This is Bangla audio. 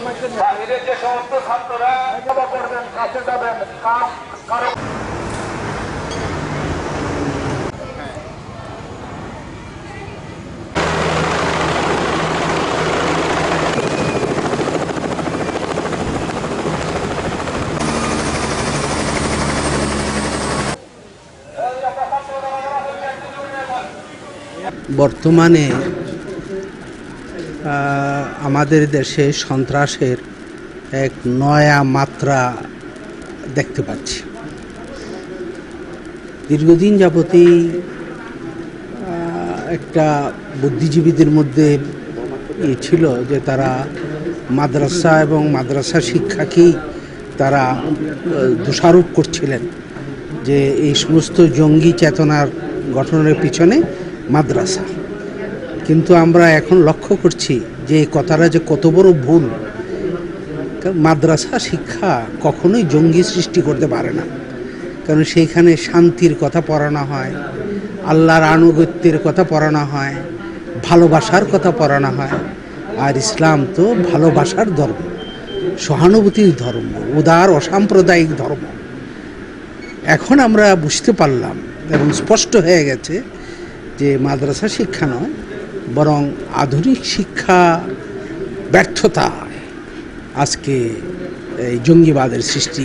বাহিরের যে সমস্ত ছাত্ররা করবেন, কাছে যাবেন, কারো বর্তমানে আমাদের দেশে সন্ত্রাসের এক নয়া মাত্রা দেখতে পাচ্ছি। দীর্ঘদিন যাবতই একটা বুদ্ধিজীবীদের মধ্যে ছিল যে তারা মাদ্রাসা এবং মাদ্রাসা শিক্ষাকেই তারা দোষারোপ করছিলেন যে এই সমস্ত জঙ্গি চেতনার গঠনের পিছনে মাদ্রাসা। কিন্তু আমরা এখন লক্ষ্য করছি যে এই কথাটা যে কত বড় ভুল। মাদ্রাসা শিক্ষা কখনোই জঙ্গি সৃষ্টি করতে পারে না, কারণ সেইখানে শান্তির কথা পড়ানো হয়, আল্লাহর আনুগত্যের কথা পড়ানো হয়, ভালোবাসার কথা পড়ানো হয়। আর ইসলাম তো ভালোবাসার ধর্ম, সহানুভূতির ধর্ম, উদার অসাম্প্রদায়িক ধর্ম। এখন আমরা বুঝতে পারলাম এবং স্পষ্ট হয়ে গেছে যে মাদ্রাসা শিক্ষা নয়, বরং আধুনিক শিক্ষা ব্যর্থতা আজকে এই জঙ্গিবাদের সৃষ্টি